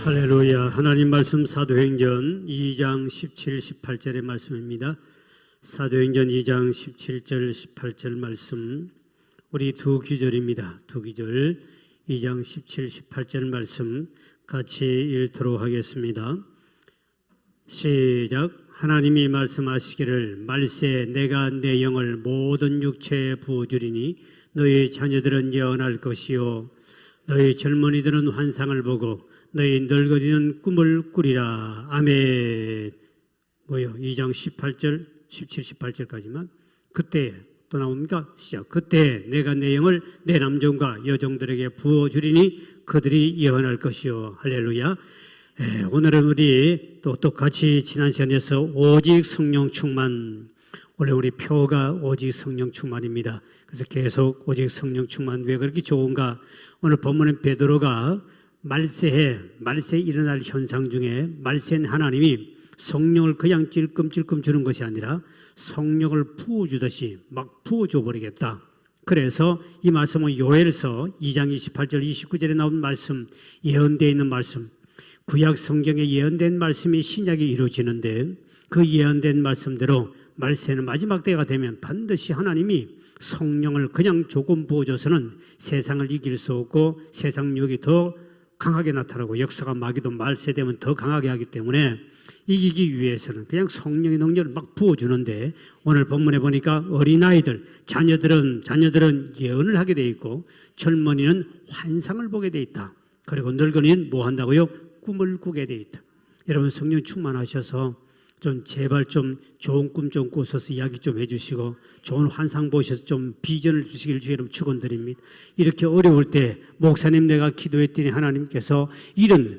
할렐루야. 하나님 말씀 사도행전 2장 17, 18절의 말씀입니다. 사도행전 2장 17절, 18절 말씀, 우리 두 구절입니다. 두 구절, 2장 17, 18절 말씀 같이 읽도록 하겠습니다. 시작. 하나님이 말씀하시기를 말세 내가 내 영을 모든 육체에 부어주리니 너희 자녀들은 예언할 것이요 너희 젊은이들은 환상을 보고 너희 늙은이는 꿈을 꾸리라. 아멘. 2장 18절, 17, 18절까지만. 그때 또 나옵니까? 시작. 그때 내가 내 영을 내 남종과 여종들에게 부어주리니 그들이 예언할 것이요. 할렐루야. 오늘은 우리 또 똑같이 지난 시간에서 오직 성령 충만, 원래 우리 표가 오직 성령 충만입니다. 그래서 계속 오직 성령 충만, 왜 그렇게 좋은가? 오늘 본문은 베드로가 말세에 일어날 현상 중에 말세는 하나님이 성령을 그냥 찔끔찔끔 주는 것이 아니라 성령을 부어주듯이 막 부어줘 버리겠다. 그래서 이 말씀은 요엘서 2장 28절 29절에 나온 말씀, 예언되어 있는 말씀, 구약 성경에 예언된 말씀이 신약에 이루어지는데 그 예언된 말씀대로 말세는 마지막 때가 되면 반드시 하나님이 성령을 그냥 조금 부어줘서는 세상을 이길 수 없고 세상 욕이 더 강하게 나타나고 역사가 마귀도 말세되면 더 강하게 하기 때문에 이기기 위해서는 그냥 성령의 능력을 막 부어주는데, 오늘 본문에 보니까 어린아이들, 자녀들은 예언을 하게 돼 있고 젊은이는 환상을 보게 돼 있다. 그리고 늙은이는 뭐 한다고요? 꿈을 꾸게 돼 있다. 여러분 성령 충만하셔서 좀 제발 좀 좋은 꿈 좀 꾸셔서 이야기 좀 해주시고 좋은 환상 보셔서 좀 비전을 주시길 주의로 축원드립니다. 이렇게 어려울 때 목사님 내가 기도했더니 하나님께서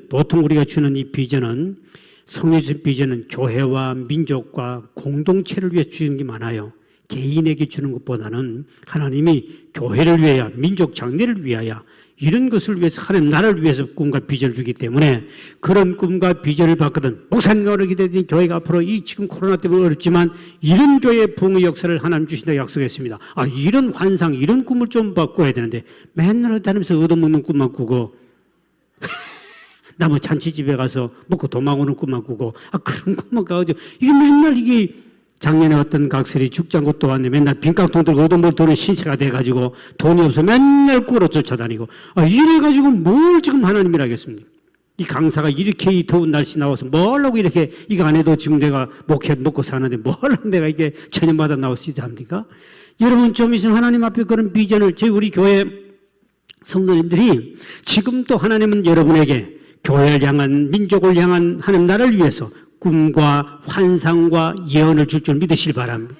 보통 우리가 주는 이 비전은, 성령 주신 비전은 교회와 민족과 공동체를 위해 주는 게 많아요. 개인에게 주는 것보다는 하나님이 교회를 위하여, 민족 장래를 위하여, 이런 것을 위해서, 하나님 나라를 위해서 꿈과 비전을 주기 때문에 그런 꿈과 비전을 받거든 목사님 어렵게 되더니 교회가 앞으로 지금 코로나 때문에 어렵지만 이런 교회의 부흥의 역사를 하나님 주신다고 약속했습니다. 이런 환상, 이런 꿈을 좀 꾸야 되는데 맨날 다니면서 얻어먹는 꿈만 꾸고 나 뭐 잔치집에 가서 먹고 도망오는 꿈만 꾸고 그런 꿈만 가가지고 이게 맨날 작년에 어떤 각설이 죽장고 또 왔네. 맨날 빈깡통 들고 얻어먹을 돈은 신세가 돼가지고 돈이 없어 맨날 꾸러 쫓아다니고 이래가지고 뭘 지금 하나님이라 하겠습니까? 이 강사가 이렇게 이 더운 날씨 나와서 뭘 하고 이렇게 이거 안 해도 지금 내가 목회 먹고 사는데 뭘 하고 내가 이게 저녁마다 나오시지 합니까? 여러분 좀 있으면 하나님 앞에 그런 비전을, 우리 교회 성도님들이 지금도 하나님은 여러분에게 교회를 향한, 민족을 향한 하나님 나라를 위해서 꿈과 환상과 예언을 줄 줄 믿으시기 바랍니다.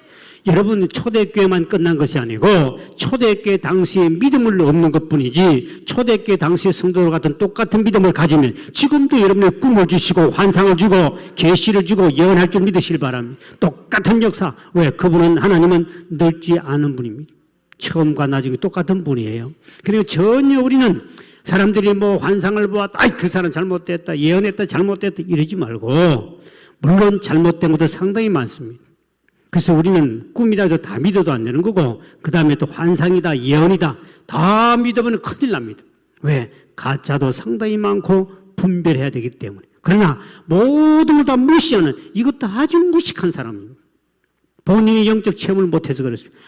여러분 초대교회만 끝난 것이 아니고 초대교회 당시에 믿음을 얻는 것뿐이지, 초대교회 당시의 성도들 같은 똑같은 믿음을 가지면 지금도 여러분의 꿈을 주시고 환상을 주고 계시를 주고 예언할 줄 믿으시기 바랍니다. 똑같은 역사. 왜? 그분은, 하나님은 늙지 않은 분입니다. 처음과 나중에 똑같은 분이에요. 그리고 전혀 우리는 사람들이 뭐 환상을 보았다, 그 사람 잘못됐다, 예언했다, 잘못됐다 이러지 말고, 물론 잘못된 것도 상당히 많습니다. 그래서 우리는 꿈이라도 다 믿어도 안 되는 거고, 그 다음에 또 환상이다, 예언이다 다 믿으면 큰일 납니다. 왜? 가짜도 상당히 많고 분별해야 되기 때문에. 그러나 모든 걸 다 무시하는, 이것도 아주 무식한 사람입니다. 본인이 영적 체험을 못해서 그렇습니다.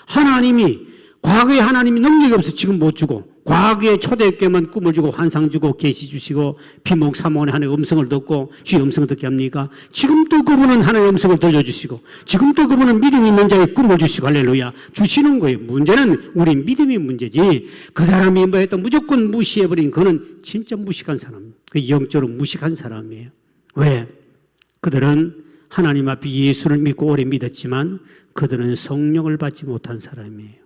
과거에 하나님이 능력이 없어서 지금 못 주고, 과거에 초대교회만 꿈을 주고 환상 주고 계시 주시고 비목 사모원의 하나님의 음성을 듣고 주의 음성을 듣게 합니까? 지금도 그분은 하나님의 음성을 들려주시고 지금도 그분은 믿음 있는 자의 꿈을 주시고 할렐루야 주시는 거예요. 문제는 우리 믿음이 문제지, 그 사람이 뭐 했던 무조건 무시해버린 그는 진짜 무식한 사람이에요. 영적으로 무식한 사람이에요. 왜? 그들은 하나님 앞에 예수를 믿고 오래 믿었지만 그들은 성령을 받지 못한 사람이에요.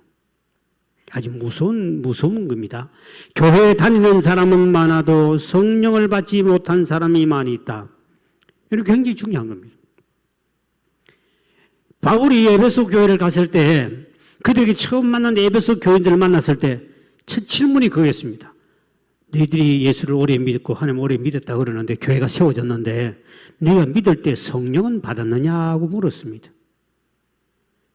아주 무서운 겁니다. 교회에 다니는 사람은 많아도 성령을 받지 못한 사람이 많이 있다. 이건 굉장히 중요한 겁니다. 바울이 에베소 교회를 갔을 때, 그들에게 처음 만난 에베소 교인들을 만났을 때 첫 질문이 그거였습니다. 너희들이 예수를 오래 믿고 하나님 오래 믿었다 그러는데, 교회가 세워졌는데 너희가 믿을 때 성령은 받았느냐고 물었습니다.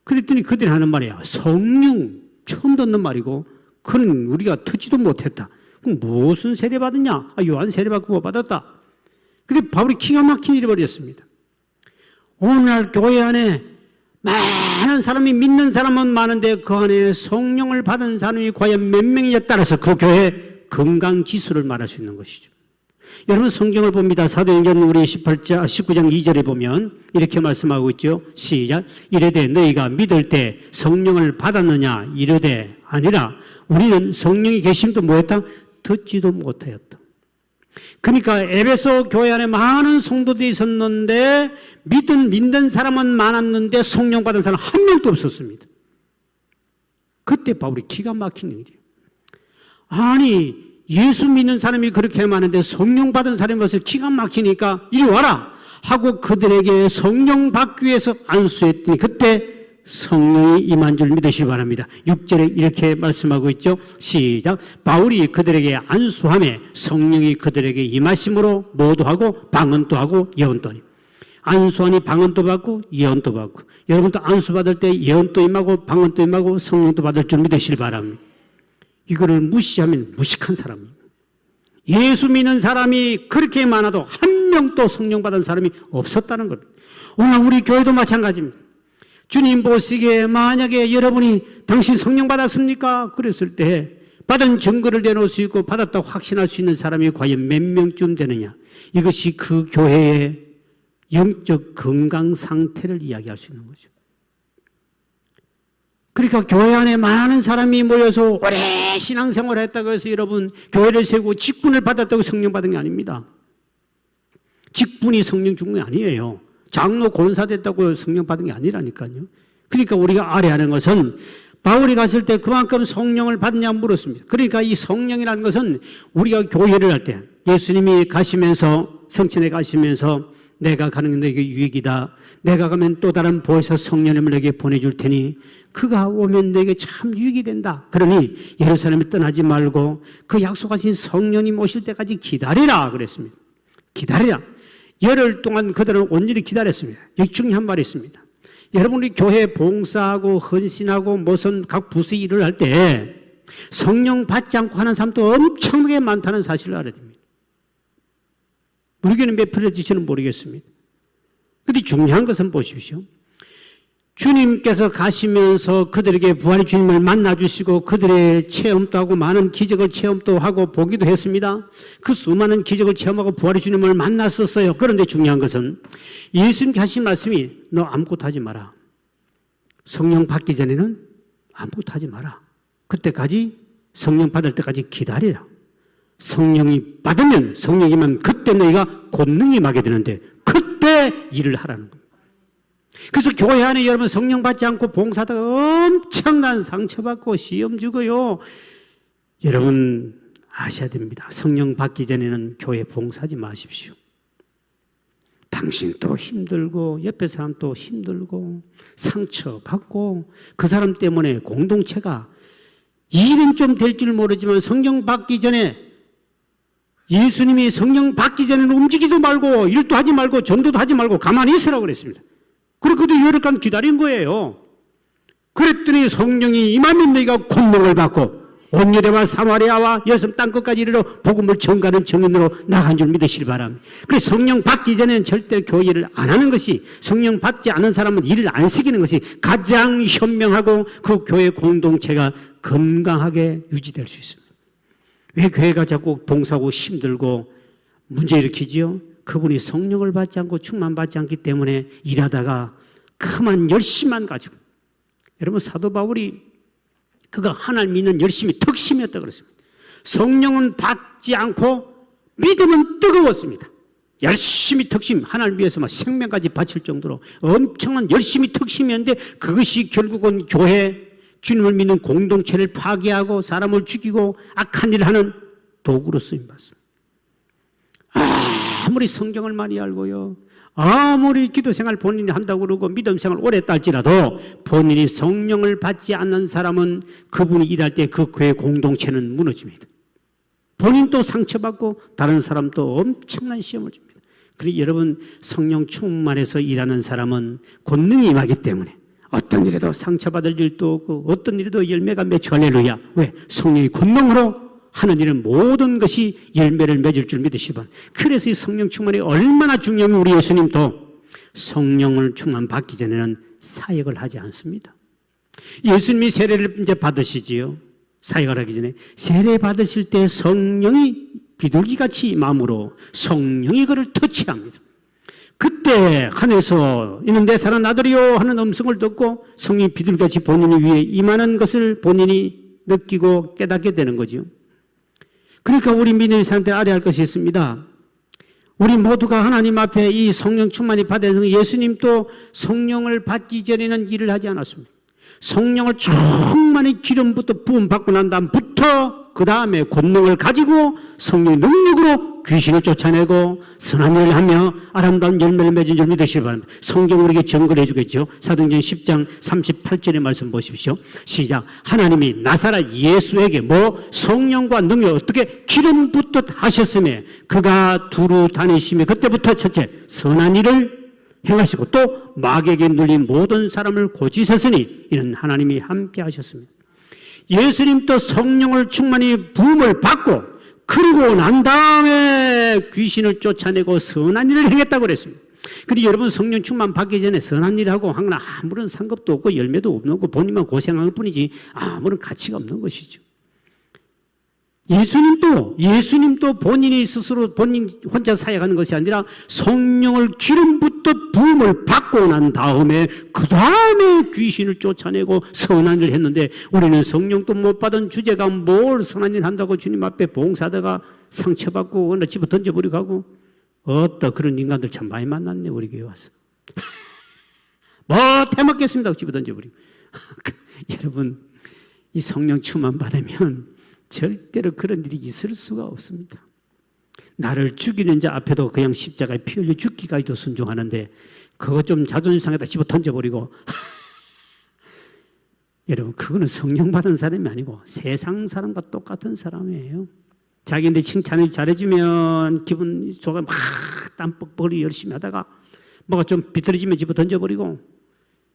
그랬더니 그들이 하는 말이야. 성령 처음 듣는 말이고 그건 우리가 듣지도 못했다. 그럼 무슨 세례 받았냐? 요한 세례 받고 뭐 받았다. 근데 바울이 기가 막힌 일이 벌어졌습니다. 오늘날 교회 안에 많은 사람이 믿는 사람은 많은데 그 안에 성령을 받은 사람이 과연 몇 명이냐에 따라서 그 교회의 건강 지수를 말할 수 있는 것이죠. 여러분 성경을 봅니다. 사도행전 우리 19장 2절에 보면 이렇게 말씀하고 있죠. 시작. 이르되 너희가 믿을 때 성령을 받았느냐 이르되 아니라 우리는 성령이 계심도 뭐였다? 듣지도 못하였다. 그러니까 에베소 교회 안에 많은 성도들이 있었는데 믿는 사람은 많았는데 성령 받은 사람 한 명도 없었습니다. 그때 바울이 기가 막힌 일이에요. 아니 예수 믿는 사람이 그렇게 많은데 성령 받은 사람이 와서 기가 막히니까 이리 와라 하고 그들에게 성령 받기 위해서 안수했더니 그때 성령이 임한 줄 믿으시기 바랍니다. 6절에 이렇게 말씀하고 있죠. 시작. 바울이 그들에게 안수하매 성령이 그들에게 임하심으로 모도하고 방언도 하고 예언도 하니. 안수하니 방언도 받고 예언도 받고. 여러분도 안수 받을 때 예언도 임하고 방언도 임하고 성령도 받을 줄 믿으시기 바랍니다. 이거를 무시하면 무식한 사람입니다. 예수 믿는 사람이 그렇게 많아도 한 명도 성령 받은 사람이 없었다는 겁니다. 오늘 우리 교회도 마찬가지입니다. 주님 보시기에 만약에 여러분이 당신 성령 받았습니까? 그랬을 때 받은 증거를 내놓을 수 있고 받았다고 확신할 수 있는 사람이 과연 몇 명쯤 되느냐. 이것이 그 교회의 영적 건강 상태를 이야기할 수 있는 거죠. 그러니까 교회 안에 많은 사람이 모여서 오래 신앙생활을 했다고 해서 여러분 교회를 세우고 직분을 받았다고 성령 받은 게 아닙니다. 직분이 성령 준 게 아니에요. 장로 권사 됐다고 성령 받은 게 아니라니까요. 그러니까 우리가 알아야 것은 바울이 갔을 때 그만큼 성령을 받냐 물었습니다. 그러니까 이 성령이라는 것은 우리가 교회를 할 때 예수님이 가시면서 성천에 가시면서 내가 가는 게 너에게 유익이다. 내가 가면 또 다른 보혜사 성령님을 너에게 보내줄 테니 그가 오면 너에게 참 유익이 된다. 그러니 예루살렘에 떠나지 말고 그 약속하신 성령님 오실 때까지 기다리라 그랬습니다. 기다리라. 열흘 동안 그들은 온전히 기다렸습니다. 여기 중요한 말이 있습니다. 여러분이 교회 봉사하고 헌신하고 무슨 각 부서 일을 할 때 성령 받지 않고 하는 사람도 엄청나게 많다는 사실을 알아야 됩니다. 우리 교회는 몇 %인지는 모르겠습니다. 그런데 중요한 것은 보십시오. 주님께서 가시면서 그들에게 부활의 주님을 만나주시고 그들의 체험도 하고 많은 기적을 체험도 하고 보기도 했습니다. 그 수많은 기적을 체험하고 부활의 주님을 만났었어요. 그런데 중요한 것은 예수님께 하신 말씀이 너 아무것도 하지 마라. 성령 받기 전에는 아무것도 하지 마라. 그때까지 성령 받을 때까지 기다리라. 성령이 받으면 성령이면 그때 너희가 권능이 임하게 되는데 그때 일을 하라는 겁니다. 그래서 교회 안에 여러분 성령 받지 않고 봉사하다가 엄청난 상처받고 시험 주고요. 여러분 아셔야 됩니다. 성령 받기 전에는 교회 봉사하지 마십시오. 당신도 힘들고 옆에 사람도 힘들고 상처받고 그 사람 때문에 공동체가 일은 좀 될 줄 모르지만 성령 받기 전에 예수님이 성령 받기 전에는 움직이지도 말고 일도 하지 말고 전도도 하지 말고 가만히 있으라고 그랬습니다. 그래도 열흘간 기다린 거예요. 그랬더니 성령이 임하면 너희가 권능을 받고 온 유대와 사마리아와 여섯 땅끝까지 이르러 복음을 전가하는 증인으로 나간 줄 믿으시기 바랍니다. 그래서 성령 받기 전에는 절대 교회를 안 하는 것이, 성령 받지 않은 사람은 일을 안 시키는 것이 가장 현명하고 그 교회 공동체가 건강하게 유지될 수 있습니다. 왜 교회가 자꾸 봉사하고 힘들고 문제 일으키지요? 그분이 성령을 받지 않고 충만받지 않기 때문에 일하다가 그만 열심만 가지고. 여러분 사도 바울이 그가 하나님 믿는 열심이 턱심이었다고 그랬습니다. 성령은 받지 않고 믿음은 뜨거웠습니다. 열심히 턱심, 하나님 위해서 막 생명까지 바칠 정도로 엄청난 열심히 턱심이었는데 그것이 결국은 교회, 주님을 믿는 공동체를 파괴하고 사람을 죽이고 악한 일을 하는 도구로 쓰임받습니다. 아무리 성경을 많이 알고요, 아무리 기도생활 본인이 한다고 그러고 믿음생활 오래 했다 할지라도 본인이 성령을 받지 않는 사람은 그분이 일할 때 그 교회 공동체는 무너집니다. 본인도 상처받고 다른 사람도 엄청난 시험을 줍니다. 그리고 여러분 성령 충만해서 일하는 사람은 권능이 임하기 때문에 어떤 일에도 상처받을 일도 없고 어떤 일에도 열매가 맺혀 할렐루야. 왜? 성령이 권능으로 하는 일은 모든 것이 열매를 맺을 줄 믿으시기 바랍니다. 그래서 이 성령 충만이 얼마나 중요하면 우리 예수님도 성령을 충만 받기 전에는 사역을 하지 않습니다. 예수님이 세례를 이제 받으시지요. 사역을 하기 전에 세례 받으실 때 성령이 비둘기같이 마음으로 성령이 그를 터치합니다. 그때 하늘에서 이는 내 사랑하는 아들이요 하는 음성을 듣고 성령이 비둘기같이 본인이 위에 임하는 것을 본인이 느끼고 깨닫게 되는 거죠. 그러니까 우리 믿는 사람들 알아야 할 것이 있습니다. 우리 모두가 하나님 앞에 이 성령 충만이 받아서 예수님도 성령을 받기 전에는 일을 하지 않았습니다. 성령을 충만히 기름부터 부음받고 난 다음부터 그 다음에 권능을 가지고 성령의 능력으로 귀신을 쫓아내고 선한 일을 하며 아름다운 열매를 맺은 줄 믿으시기 바랍니다. 성경 우리에게 증거를 해주겠죠. 사도행전 10장 38절의 말씀 보십시오. 시작. 하나님이 나사렛 예수에게 성령과 능력 어떻게 기름 붓듯 하셨으며 그가 두루 다니시며 그때부터 첫째 선한 일을 행하시고 또 마귀에게 눌린 모든 사람을 고치셨으니 이는 하나님이 함께 하셨습니다. 예수님도 성령을 충만히 부음을 받고 그리고 난 다음에 귀신을 쫓아내고 선한 일을 행했다고 그랬습니다. 그리고 여러분 성령 충만 받기 전에 선한 일하고 한 건 아무런 상관도 없고 열매도 없는 거 본인만 고생하는 뿐이지 아무런 가치가 없는 것이죠. 예수님도 본인이 스스로 본인 혼자 사역하는 것이 아니라 성령을 기름부터 부음을 받고 난 다음에 그 다음에 귀신을 쫓아내고 선한 일을 했는데 우리는 성령도 못 받은 주제가 뭘 선한 일 한다고 주님 앞에 봉사하다가 상처받고 어느 집어 던져버리고 하고 그런 인간들 참 많이 만났네 우리 교회 와서. 태먹겠습니다 집어 던져버리고. 여러분 이 성령 충만 받으면 절대로 그런 일이 있을 수가 없습니다. 나를 죽이는 자 앞에도 그냥 십자가에 피 흘려 죽기까지도 순종하는데 그거 좀 자존심 상해다 집어 던져버리고 여러분 그거는 성령 받은 사람이 아니고 세상 사람과 똑같은 사람이에요. 자기한테 칭찬을 잘해주면 기분 좋아 막 땀 뻑뻑이 열심히 하다가 뭐가 좀 비틀어지면 집어 던져버리고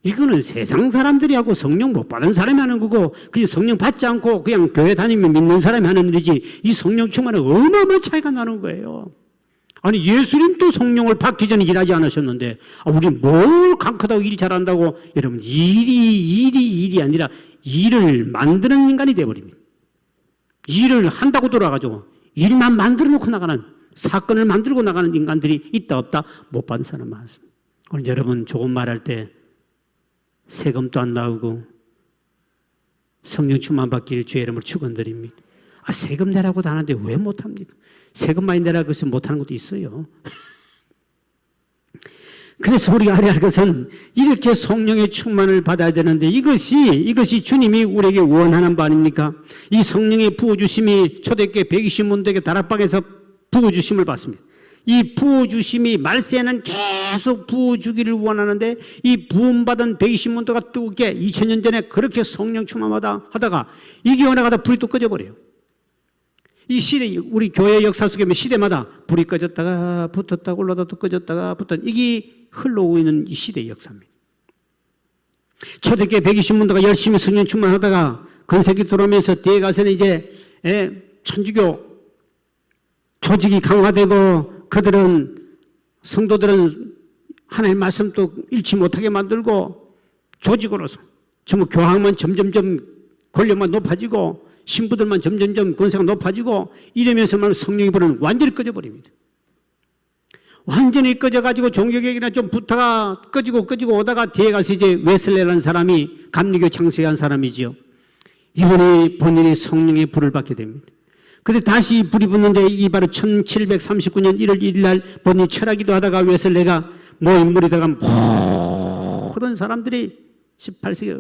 이거는 세상 사람들이 하고 성령 못 받은 사람이 하는 거고 그냥 성령 받지 않고 그냥 교회 다니면 믿는 사람이 하는 일이지 이 성령 충만은 어마어마한 차이가 나는 거예요. 아니 예수님도 성령을 받기 전에 일하지 않으셨는데 우리 뭘 강하다고 일이 잘한다고 여러분 일이 아니라 일을 만드는 인간이 돼버립니다. 일을 한다고 돌아가지고 일만 만들어 놓고 나가는 사건을 만들고 나가는 인간들이 있다 없다 못 받은 사람 많습니다. 오늘 여러분 조금 말할 때 세금도 안 나오고 성령 충만 받기를 주의 이름으로 축원드립니다. 세금 내라고도 하는데 왜 못합니까? 세금 많이 내라고 해서 못하는 것도 있어요. 그래서 우리가 알아야 할 것은 이렇게 성령의 충만을 받아야 되는데 이것이 주님이 우리에게 원하는 바 아닙니까? 이 성령의 부어주심이 초대교회 120문도에게 다락방에서 부어주심을 받습니다. 이 부어주심이 말세에는 계속 부어주기를 원하는데 이 부음받은 120문도가 뜨겁게 2000년 전에 그렇게 성령 충만하다 하다가 이게 어느 가다 불이 또 꺼져버려요. 이 시대 우리 교회 역사 속에 시대마다 불이 꺼졌다가 붙었다가 올라다 또 꺼졌다가 붙었다 이게 흘러오고 있는 이 시대의 역사입니다. 초대교회 120문도가 열심히 성령 충만하다가 건세기 들어오면서 뒤에 가서는 이제 천주교 조직이 강화되고 성도들은 하나님의 말씀도 잃지 못하게 만들고 조직으로서 전부 교황만 점점점 권력만 높아지고 신부들만 점점점 권세가 높아지고 이러면서만 성령의 불은 완전히 꺼져버립니다. 완전히 꺼져가지고 종교개혁이나 좀 붙다가 꺼지고 오다가 뒤에 가서 이제 웨슬레라는 사람이 감리교 창세한 사람이지요. 이분이 본인이 성령의 불을 받게 됩니다. 근데 다시 불이 붙는데 이게 바로 1739년 1월 1일 날 본인이 철학기도 하다가 웨슬레가 모인물에다가 모든 사람들이 18세기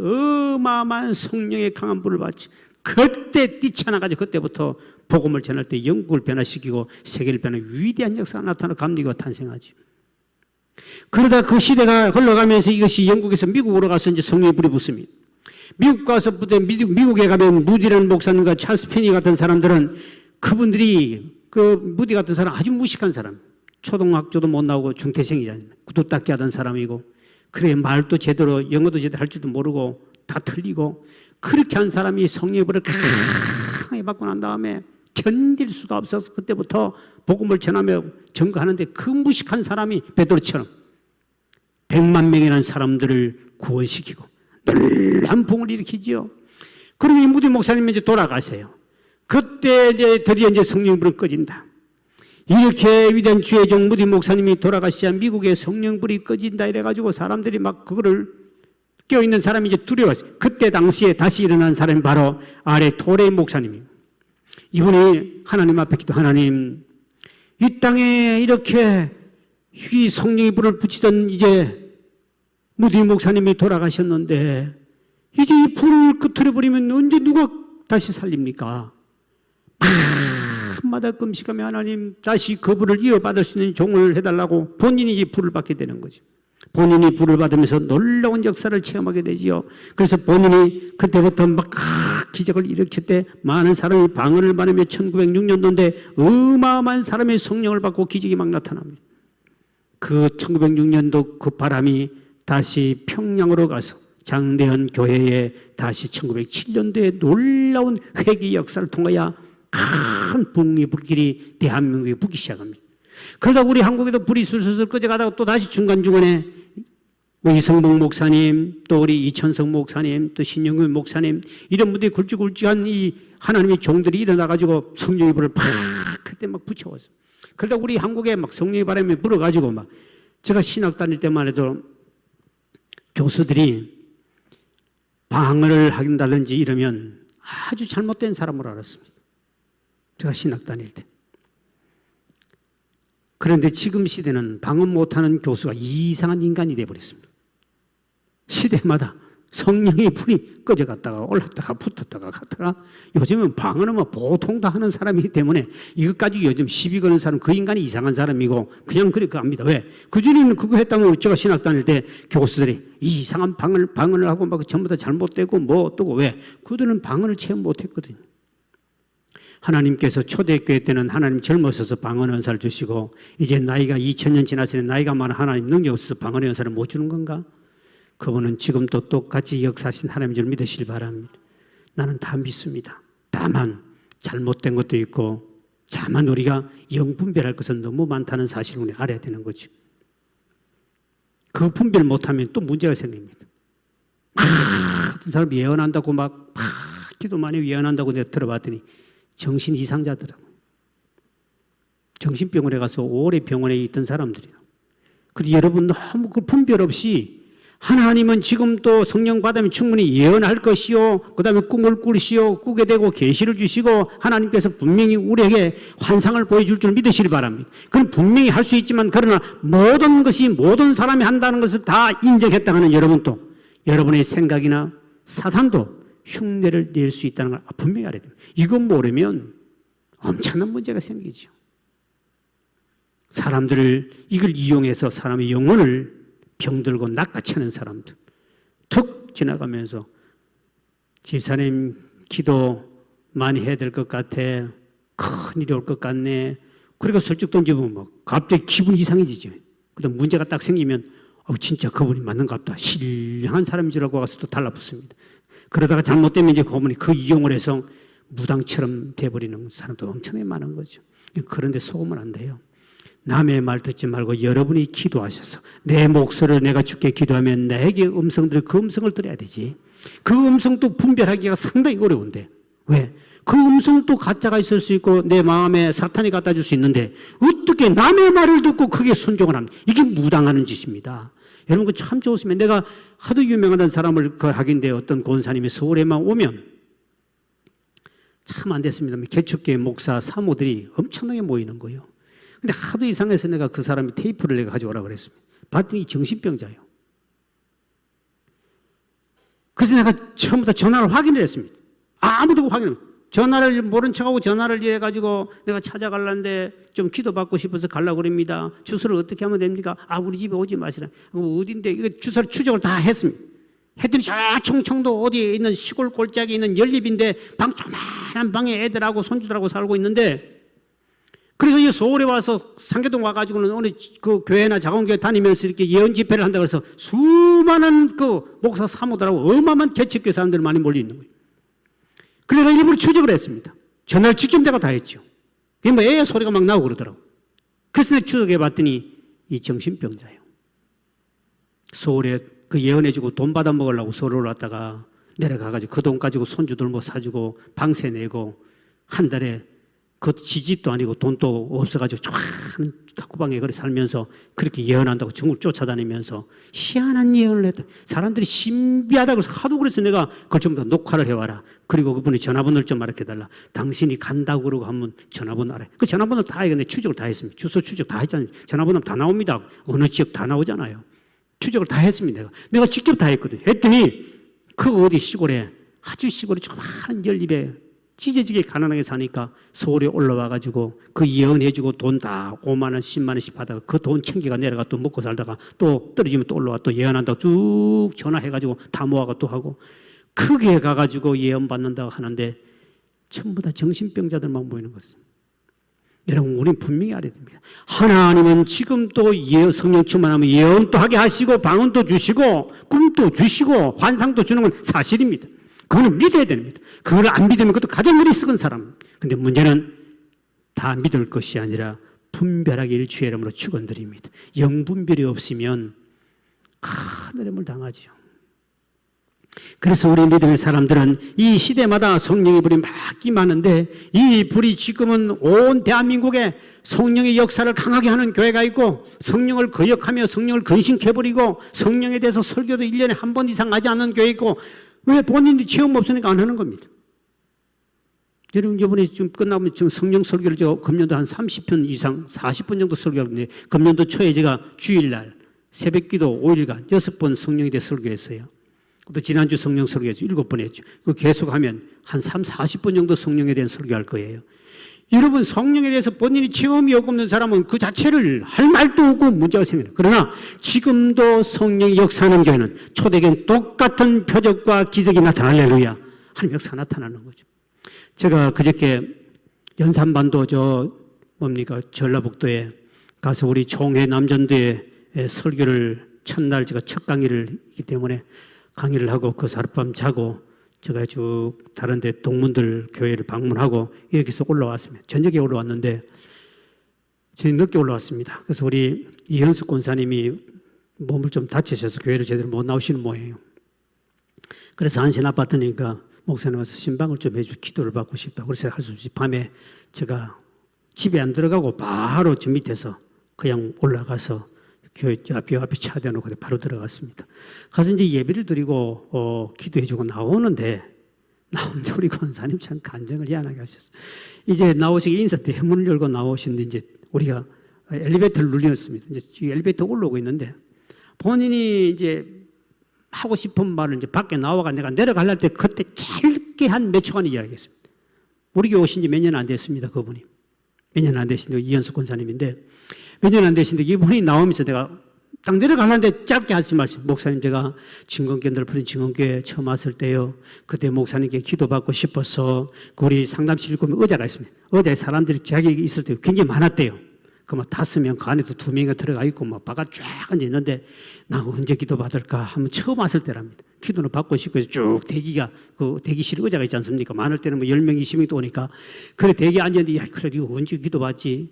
어마어마한 성령의 강한 불을 받지. 그때 뛰쳐나가지고 그때부터 복음을 전할 때 영국을 변화시키고 세계를 변화하는 위대한 역사가 나타나고 감리교가 탄생하지. 그러다 그 시대가 흘러가면서 이것이 영국에서 미국으로 가서 이제 성령의 불이 붙습니다. 미국 가서 미국에 가면 무디라는 목사님과 찰스 피니 같은 사람들은 그분들이 그 무디 같은 사람 아주 무식한 사람, 초등학교도 못 나오고 중퇴생이잖아요. 구두닦기 하던 사람이고 그래 말도 제대로 영어도 제대로 할 줄도 모르고 다 틀리고 그렇게 한 사람이 성령의 불을 강하게 받고 난 다음에 견딜 수가 없어서 그때부터 복음을 전하며 증거하는데 그 무식한 사람이 베드로처럼 100만 명이라는 사람들을 구원시키고 놀라운 부흥을 일으키지요. 그리고 이 무디 목사님이 이제 돌아가세요. 그때 이제 드디어 이제 성령불이 꺼진다. 이렇게 위대한 주의 종 무디 목사님이 돌아가시자 미국의 성령불이 꺼진다 이래가지고 사람들이 막 그거를 깨어있는 사람이 이제 두려웠어요. 그때 당시에 다시 일어난 사람이 바로 아래 토레 목사님입니다. 이분이 하나님 앞에 기도, 하나님, 이 땅에 이렇게 이 성령의 불을 붙이던 이제 무디 목사님이 돌아가셨는데 이제 이 불을 끄트려 버리면 언제 누가 다시 살립니까? 밤마다 금식하며 하나님 다시 그 불을 이어받을 수 있는 종을 해달라고 본인이 이 불을 받게 되는 거죠. 본인이 불을 받으면서 놀라운 역사를 체험하게 되지요. 그래서 본인이 그때부터 막 기적을 일으킬 때 많은 사람이 방언을 받으며 1906년도인데 어마어마한 사람의 성령을 받고 기적이 막 나타납니다. 그 1906년도 그 바람이 다시 평양으로 가서 장대현 교회에 다시 1907년도에 놀라운 회개 역사를 통하여 큰 붕의 불길이 대한민국에 붙기 시작합니다. 그러다 우리 한국에도 불이 술술 꺼져가다가 또 다시 중간중간에 이성복 목사님, 또 우리 이천석 목사님, 또 신영근 목사님 이런 분들이 굵직굵직한 이 하나님의 종들이 일어나가지고 성령의 불을 팍 그때 막 붙여왔어요. 그러다 우리 한국에 막 성령의 바람이 불어가지고 막 제가 신학 다닐 때만 해도 교수들이 방언을 한다든지 이러면 아주 잘못된 사람으로 알았습니다. 제가 신학 다닐 때. 그런데 지금 시대는 방언 못하는 교수가 이상한 인간이 되어버렸습니다. 시대마다 성령의 불이 꺼져갔다가 올랐다가 붙었다가 갔다가 요즘은 방언은 뭐 보통 다 하는 사람이기 때문에 이것 가지고 요즘 시비 거는 사람 그 인간이 이상한 사람이고 그냥 그렇게 합니다. 왜? 그전에는 그거 했다면 제가 신학 다닐 때 교수들이 이상한 방언을 하고 막 전부 다 잘못되고 뭐 어떠고 왜? 그들은 방언을 체험 못했거든요. 하나님께서 초대교회 때는 하나님 젊어서서 방언 은사를 주시고 이제 나이가 2000년 지났으니 나이가 많은 하나님 능력이 없어서 방언 은사를 못 주는 건가? 그분은 지금도 똑같이 역사하신 하나님인 줄 믿으시길 바랍니다. 나는 다 믿습니다. 다만 잘못된 것도 있고 다만 우리가 영분별할 것은 너무 많다는 사실을 우리 알아야 되는 거죠. 그 분별 못하면 또 문제가 생깁니다. 어떤 사람 예언한다고 막 기도 많이 예언한다고 내가 들어봤더니 정신 이상자더라고요. 정신병원에 가서 오래 병원에 있던 사람들이에요. 그래서 여러분 너무 그 분별 없이 하나님은 지금도 성령 받으면 충분히 예언할 것이요. 그 다음에 꿈을 꾸시오. 꾸게 되고 계시를 주시고 하나님께서 분명히 우리에게 환상을 보여줄 줄 믿으시기 바랍니다. 그건 분명히 할 수 있지만 그러나 모든 것이 모든 사람이 한다는 것을 다 인정했다 하는 여러분도 여러분의 생각이나 사단도 흉내를 낼 수 있다는 걸 분명히 알아야 됩니다. 이건 모르면 엄청난 문제가 생기죠. 사람들을 이걸 이용해서 사람의 영혼을 병들고 낚아채는 사람들 툭 지나가면서 집사님 기도 많이 해야 될 것 같아. 큰일이 올 것 같네. 그리고 슬쩍 던지면 막 갑자기 기분이 이상해지죠. 그다음 문제가 딱 생기면 진짜 그분이 맞는가 보다. 신령한 사람인 줄 알고 가서 또 달라붙습니다. 그러다가 잘못되면 이제 그분이 그 이용을 해서 무당처럼 돼버리는 사람도 엄청나게 많은 거죠. 그런데 속으면 안 돼요. 남의 말 듣지 말고 여러분이 기도하셔서 내 목소리를 내가 주께 기도하면 나에게 그 음성을 들어야 되지. 그 음성도 분별하기가 상당히 어려운데 왜? 그 음성도 가짜가 있을 수 있고 내 마음에 사탄이 갖다 줄 수 있는데 어떻게 남의 말을 듣고 그게 순종을 합니까? 이게 무당하는 짓입니다. 여러분 그 참 좋으시면 내가 하도 유명한 사람을 하긴데 어떤 권사님이 서울에만 오면 참 안 됐습니다. 개척교회 목사 사모들이 엄청나게 모이는 거예요. 근데 하도 이상해서 내가 그 사람이 테이프를 내가 가져오라고 그랬습니다. 봤더니 정신병자예요. 그래서 내가 처음부터 전화를 확인을 했습니다. 아무도 확인을 전화를 모른 척하고 전화를 해가지고 내가 찾아가려는데 좀 기도받고 싶어서 가려고 그럽니다. 주소를 어떻게 하면 됩니까? 우리 집에 오지 마시라. 어딘데? 이거 주소를 추적을 다 했습니다. 했더니 저 충청도 어디에 있는 시골 골짜기에 있는 연립인데 조그마한 방에 애들하고 손주들하고 살고 있는데 그래서 이 서울에 와서 상계동 와가지고는 어느 그 교회나 자원교회 다니면서 이렇게 예언 집회를 한다고 해서 수많은 그 목사 사모들하고 어마어마한 개척교회 사람들 많이 몰려 있는 거예요. 그래서 일부러 추적을 했습니다. 전날 직접 내가 다 했죠. 그게 뭐 애 소리가 막 나오고 그러더라고. 그래서 내가 추적해 봤더니 이 정신병자예요. 서울에 그 예언해주고 돈 받아 먹으려고 서울 올라왔다가 내려가가지고 그 돈 가지고 손주들 뭐 사주고 방세 내고 한 달에 그 지집도 아니고 돈도 없어가지고 좋아하는 탁구방에 그래 살면서 그렇게 예언한다고 전국 쫓아다니면서 희한한 예언을 했다. 사람들이 신비하다고 해서 하도 그래서 내가 그걸 전부 다 녹화를 해와라. 그리고 그분이 전화번호를 좀 알려달라. 당신이 간다고 그러고 한번 전화번호 알아요. 그 전화번호 다 해가지고 추적을 다 했습니다. 주소 추적 다 했잖아요. 전화번호 다 나옵니다. 어느 지역 다 나오잖아요. 추적을 다 했습니다. 내가 직접 다 했거든요. 했더니 그 어디 시골에 아주 시골에 조그마한 연립에 찢어지게 가난하게 사니까 서울에 올라와가지고 그 예언해주고 돈 다 5만 원, 10만 원씩 받아가 그 돈 챙겨가 내려가 또 먹고 살다가 또 떨어지면 또 올라와 또 예언한다고 쭉 전화해가지고 다 모아가 또 하고 크게 가가지고 예언 받는다고 하는데 전부 다 정신병자들만 모이는 것입니다. 여러분, 우리는 분명히 알아야 됩니다. 하나님은 지금도 성령 충만하면 예언도 하게 하시고 방언도 주시고 꿈도 주시고 환상도 주는 건 사실입니다. 그거는 믿어야 됩니다. 그걸 안 믿으면 그것도 가장 어리석은 사람. 근데 문제는 다 믿을 것이 아니라 분별하게 일주의 이름으로 축원드립니다. 영분별이 없으면 큰 어려움을 당하죠. 그래서 우리 믿음의 사람들은 이 시대마다 성령의 불이 막 임하는데 이 불이 지금은 온 대한민국에 성령의 역사를 강하게 하는 교회가 있고 성령을 거역하며 성령을 근신해버리고 성령에 대해서 설교도 1년에 한 번 이상 하지 않는 교회 있고 왜 본인이 체험 없으니까 안 하는 겁니다. 여러분, 이번에 좀 끝나면 지금 성령 설교를 제가 금년도 한 30분 이상 40분 정도 설교하는데 금년도 초에 제가 주일날 새벽기도 5일간 6번 성령에 대해 설교했어요. 또 지난주 성령 설교했죠. 7번 했죠. 그 계속하면 한 40분 정도 성령에 대한 설교할 거예요. 여러분, 성령에 대해서 본인이 체험이 없는 사람은 그 자체를 할 말도 없고 문제가 생겨요. 그러나 지금도 성령이 역사하는 교회는 초대교회는 똑같은 표적과 기적이 나타나 할렐루야. 하나님 역사가 나타나는 거죠. 제가 그저께 연산반도 전라북도에 가서 우리 총회 남전도에 설교를 첫날 제가 첫 강의를 했기 때문에 강의를 하고 그 하룻밤 자고 제가 쭉 다른 데 동문들 교회를 방문하고 이렇게 해서 올라왔습니다. 저녁에 올라왔는데 저희 늦게 올라왔습니다. 그래서 우리 이현숙 권사님이 몸을 좀 다치셔서 교회를 제대로 못 나오시는 모양이에요. 그래서 안신 아팠더니까 목사님 와서 신방을 좀 해주고 기도를 받고 싶다고 그래서 할 수 없이 밤에 제가 집에 안 들어가고 바로 저 밑에서 그냥 올라가서 교회 앞에 차 대놓고 바로 들어갔습니다. 가서 이제 예배를 드리고 기도해주고 나오는데 우리 권사님 참 간증을 희한하게 하셨어요. 이제 나오시기 인사 대문을 열고 나오시는데 이제 우리가 엘리베이터를 눌렸습니다. 이제 엘리베이터 올라오고 있는데 본인이 이제 하고 싶은 말을 이제 밖에 나와가 내가 내려갈 때 그때 짧게 한 몇 초간 이야기했습니다. 우리 교회 오신 지 몇 년 안 됐습니다. 그분이 몇 년 안 되신데 이현숙 권사님인데 몇 년 안 되신데 이분이 나오면서 내가 딱 내려가려는데 짧게 하신 말씀. 목사님, 제가 진건교회 넓은 진건교회 처음 왔을 때요, 그때 목사님께 기도받고 싶어서 우리 상담실 보면 의자가 있습니다. 의자에 사람들이 자기 있을 때 굉장히 많았대요. 그 막 5명, 그 안에도 2명이 들어가 있고 막 바깥 쫙 앉아 있는데 나 언제 기도받을까 하면 처음 왔을 때랍니다. 기도는 받고 싶고 해서 쭉 대기가 그 대기실 의자가 있지 않습니까? 많을 때는 뭐 10명, 20명이 또 오니까 그래 대기 앉았는데 야, 그래 이거 언제 기도받지?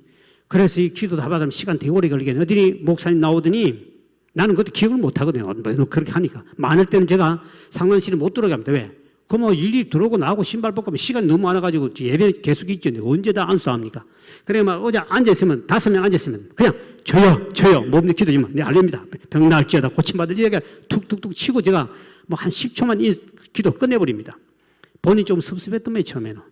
그래서 이 기도 다 받으면 시간 되게 오래 걸리겠네. 어디 목사님 나오더니 나는 그것도 기억을 못 하거든요. 그렇게 하니까. 많을 때는 제가 상담실에 못 들어가게 합니다. 왜? 그 뭐 일일이 들어오고 나오고 신발 벗고 시간이 너무 많아가지고 예배 계속 있죠. 언제 다 안수합니까? 그래 막 어제 앉아있으면 5명 앉아있으면 그냥 저요. 몸에 기도 좀 알립니다. 병 나을지어다 고침받을 이야기가 툭툭툭 치고 제가 뭐 한 10초만 기도 끝내버립니다. 본인이 좀 섭섭했던 거예요, 처음에는.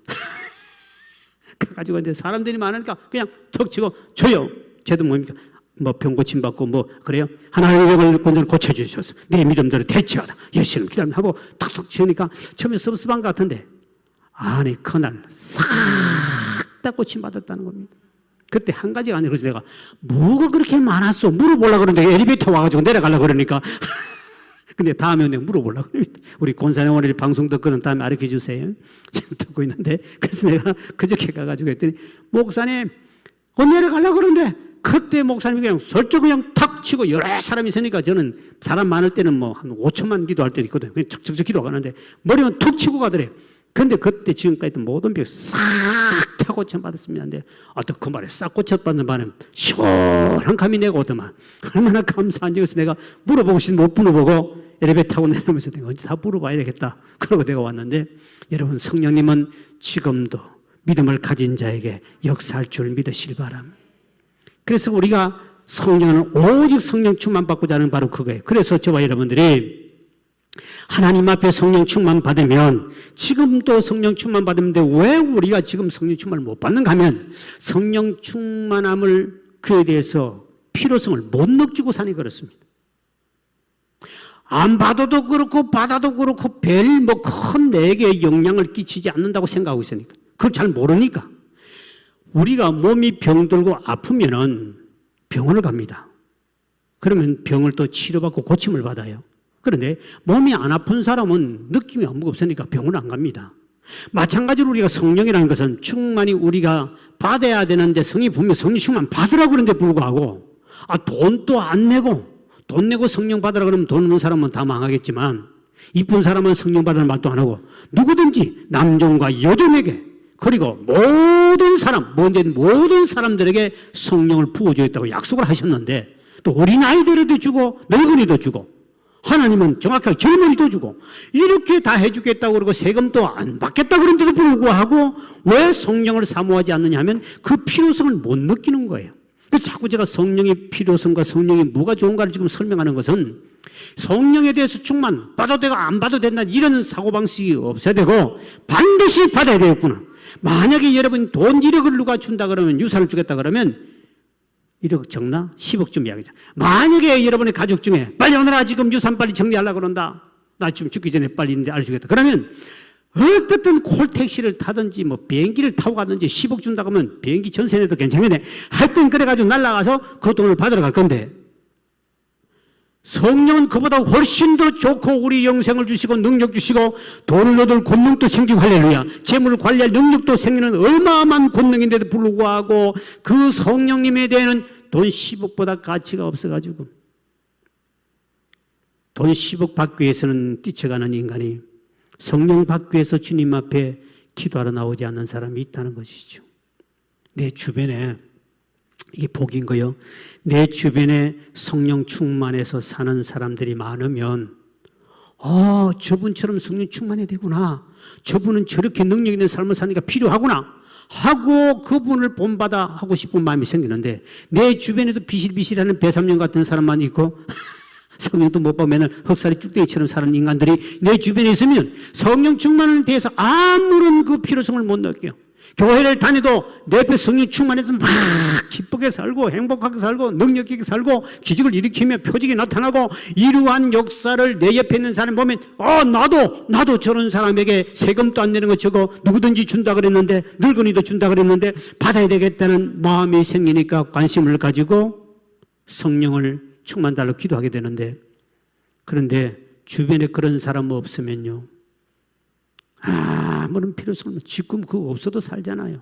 그래가지고 이제 사람들이 많으니까 그냥 턱 치고 저요. 쟤도 뭡니까? 뭐 병 고침 받고 뭐 그래요? 하나님의 영을 건전 고쳐주셔서 내 믿음대로 대처하라. 예수님 기도하고 탁탁 치니까 처음에 섭섭한 것 같은데 아니 그날 싹 다 고침 받았다는 겁니다. 그때 한 가지가 아니라 그래서 내가 뭐가 그렇게 많았어? 물어보려고 그러는데 엘리베이터 와가지고 내려가려고 그러니까 근데 다음에 내가 물어보려고 합니다. 우리 권사님 오늘 방송 듣고는 다음에 알려줘 주세요. 지금 듣고 있는데 그래서 내가 그저께 가가지고 했더니 목사님 내려가려고 그러는데 그때 목사님이 그냥 설정 그냥 탁 치고 여러 사람이 있으니까 저는 사람 많을 때는 뭐 한 5초만 기도할 때도 있거든요. 그냥 척척척 기도하는데 머리만 툭 치고 가더래. 그런데 그때 지금까지 모든 병 싹 다 고쳐받았습니다. 근데 어떤 그 말에 싹 고쳐받는 바람에 시원한 감이 내가 오더만 얼마나 감사한지. 그래서 내가 물어보고 싶은데 못 물어보고 엘리베이터 타고 내려오면서 내가 언제 다 물어봐야 되겠다. 그러고 내가 왔는데, 여러분, 성령님은 지금도 믿음을 가진 자에게 역사할 줄 믿으시길 바랍니다. 그래서 우리가 성령은 오직 성령 충만 받고자 하는 바로 그거예요. 그래서 저와 여러분들이 하나님 앞에 성령 충만 받으면, 지금도 성령 충만 받는데 왜 우리가 지금 성령 충만을 못 받는가 하면, 성령 충만함을 그에 대해서 필요성을 못 느끼고 사니 그렇습니다. 안 받아도 그렇고 받아도 그렇고 별 뭐 큰 내게 영향을 끼치지 않는다고 생각하고 있으니까, 그걸 잘 모르니까. 우리가 몸이 병들고 아프면은 병원을 갑니다. 그러면 병을 또 치료받고 고침을 받아요. 그런데 몸이 안 아픈 사람은 느낌이 아무것도 없으니까 병원을 안 갑니다. 마찬가지로 우리가 성령이라는 것은 충만히 우리가 받아야 되는데, 성이 분명 성령 충만 받으라고 그러는데 불구하고 돈도 안 내고, 돈 내고 성령 받으라 그러면 돈 없는 사람은 다 망하겠지만, 이쁜 사람은 성령 받으라는 말도 안 하고 누구든지 남종과 여종에게, 그리고 모든 사람, 모든 사람들에게 성령을 부어주겠다고 약속을 하셨는데, 또 어린아이들에도 주고 늙은이도 주고 하나님은 정확하게 젊은이도 주고 이렇게 다 해주겠다고 그러고 세금도 안 받겠다고 그런데도 불구하고 왜 성령을 사모하지 않느냐 하면 그 필요성을 못 느끼는 거예요. 그래서 자꾸 제가 성령의 필요성과 성령이 뭐가 좋은가를 지금 설명하는 것은, 성령에 대해서 충만 받아도 되고 안 받아도 된다 이런 사고방식이 없어야 되고 반드시 받아야 되겠구나. 만약에 여러분 돈 1억을 누가 준다 그러면, 유산을 주겠다 그러면 1억 적나? 10억쯤 이야기죠. 만약에 여러분의 가족 중에 빨리 오너라, 지금 유산 빨리 정리하려고 그런다, 나 지금 죽기 전에 빨리 있는데 알려주겠다 그러면, 어떻든 콜택시를 타든지 뭐 비행기를 타고 가든지 10억 준다고 하면 비행기 전세 내도 괜찮겠네. 하여튼 그래가지고 날아가서 그 돈을 받으러 갈 건데, 성령은 그보다 훨씬 더 좋고 우리 영생을 주시고 능력 주시고 돈을 얻을 권능도 생기고, 할렐루야, 재물을 관리할 능력도 생기는 어마어마한 권능인데도 불구하고 그 성령님에 대해서는 돈 10억보다 가치가 없어가지고 돈 10억 받기 위해서는 뛰쳐가는 인간이 성령 받기 위해서 주님 앞에 기도하러 나오지 않는 사람이 있다는 것이죠. 내 주변에, 이게 복인 거요, 내 주변에 성령 충만해서 사는 사람들이 많으면, 저분처럼 성령 충만해야 되구나, 저분은 저렇게 능력 있는 삶을 사니까 필요하구나 하고 그분을 본받아 하고 싶은 마음이 생기는데, 내 주변에도 비실비실하는 배삼년 같은 사람만 있고 성령도 못 보면 흑살이 쭉대기처럼 사는 인간들이 내 주변에 있으면 성령 충만에 대해서 아무런 그 필요성을 못 느껴요. 교회를 다녀도 내 옆에 성령 충만해서 막 기쁘게 살고 행복하게 살고 능력 있게 살고 기적을 일으키며 표적이 나타나고 이러한 역사를 내 옆에 있는 사람 보면, 나도 저런 사람에게 세금도 안 내는 거 저거 누구든지 준다 그랬는데, 늙은이도 준다 그랬는데 받아야 되겠다는 마음이 생기니까 관심을 가지고 성령을 충만 달라고 기도하게 되는데, 그런데 주변에 그런 사람 없으면요, 아무런 필요성 없는, 지금 그거 없어도 살잖아요.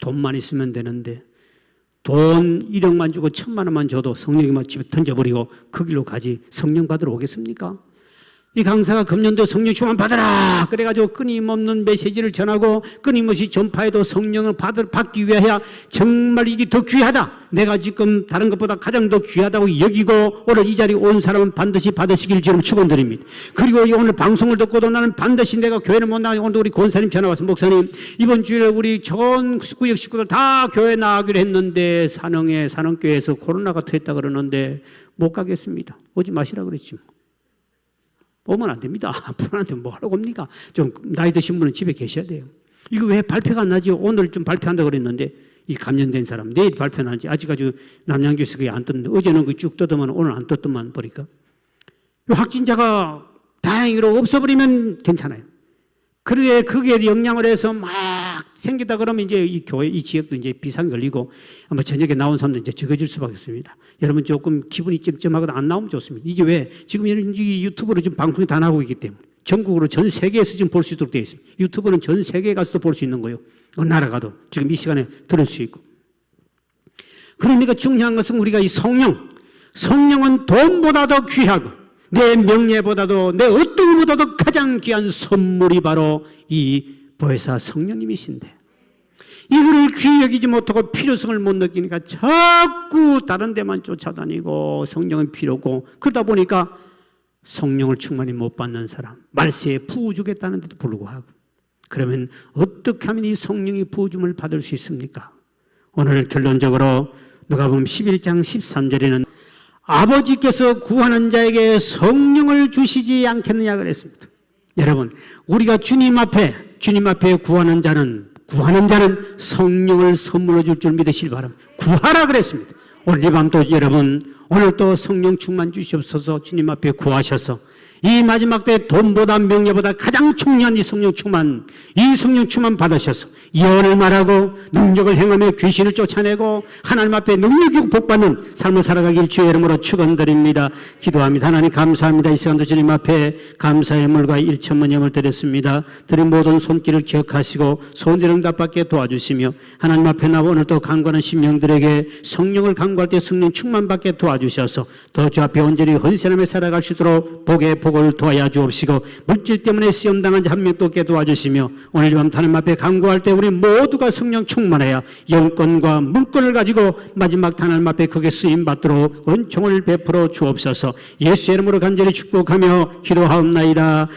돈만 있으면 되는데, 돈 1억만 주고 1,000만 원만 줘도 성령이 막 집에 던져버리고 그 길로 가지 성령 받으러 오겠습니까? 이 강사가 금년도 성령 충만 받아라 그래가지고 끊임없는 메시지를 전하고 끊임없이 전파해도 성령을 받기 위하여 정말 이게 더 귀하다, 내가 지금 다른 것보다 가장 더 귀하다고 여기고 오늘 이 자리에 온 사람은 반드시 받으시길 주님 축원드립니다. 그리고 오늘 방송을 듣고도 나는 반드시 내가 교회를 못 나가니, 오늘 우리 권사님 전화 와서, 목사님 이번 주일에 우리 전 구역 식구들 다 교회 나가기로 했는데 산흥교회에서 코로나가 터졌다 그러는데 못 가겠습니다. 오지 마시라 그랬지. 오면 안 됩니다. 불안한데 뭐 하러 옵니까? 좀 나이 드신 분은 집에 계셔야 돼요. 이거 왜 발표가 안 나지? 오늘 좀 발표한다 그랬는데, 이 감염된 사람 내일 발표나는지 아직까지 남양주에서 그게 안 떴는데, 어제는 그 쭉 떴더만 오늘 안 떴더만 보니까 확진자가 다행히로 없어버리면 괜찮아요. 그런데 그게 영향을 해서 막 생기다 그러면 이제 이 교회, 이 지역도 이제 비상 걸리고 아마 저녁에 나온 사람들 이제 적어질 수밖에 없습니다. 여러분 조금 기분이 찜찜하거나 안 나오면 좋습니다. 이게 왜? 지금 이 유튜브로 지금 방송이 다 나오고 있기 때문에 전국으로 전 세계에서 지금 볼 수 있도록 되어 있습니다. 유튜브는 전 세계에 가서도 볼 수 있는 거예요. 어느 나라 가도 지금 이 시간에 들을 수 있고. 그러니까 중요한 것은 우리가 이 성령은 돈보다 더 귀하고 내 명예보다도 내 어떤 것보다도 가장 귀한 선물이 바로 이 보혜사 성령님이신데, 이거를 귀히 여기지 못하고 필요성을 못 느끼니까 자꾸 다른 데만 쫓아다니고 성령은 필요고, 그러다 보니까 성령을 충만히 못 받는 사람, 말세에 부어주겠다는데도 불구하고, 그러면 어떻게 하면 이 성령이 부어줌을 받을 수 있습니까? 오늘 결론적으로 누가복음 11장 13절에는 아버지께서 구하는 자에게 성령을 주시지 않겠느냐 그랬습니다. 여러분, 우리가 주님 앞에 구하는 자는 성령을 선물로 줄 줄 믿으시기 바랍니다. 구하라 그랬습니다. 오늘 이 밤도 여러분, 오늘 또 성령 충만 주시옵소서. 주님 앞에 구하셔서 이 마지막 때 돈보다 명예보다 가장 중요한 이 성령 충만 받으셔서 예언을 말하고 능력을 행하며 귀신을 쫓아내고 하나님 앞에 능력이고 복받는 삶을 살아가길 주의 이름으로 축원드립니다. 기도합니다. 하나님 감사합니다. 이 시간도 주님 앞에 감사의 물과 일천만 영을 드렸습니다. 드린 모든 손길을 기억하시고 소원들 응답받게 도와주시며 하나님 앞에 나와 오늘 또 간구하는 심령들에게 성령을 간구할 때 성령 충만받게 도와주셔서 더 주 앞에 온전히 헌신하며 살아갈 수 있도록 복을 도와야 주옵시고, 물질 때문에 시험당한 자 한 명도 없게 도와주시며, 오늘 밤 하나님 앞에 간구할 때 우리 모두가 성령 충만해야 영권과 물권을 가지고 마지막 하나님 앞에 크게 쓰임받도록 은총을 베풀어 주옵소서. 예수의 이름으로 간절히 축복하며 기도하옵나이다.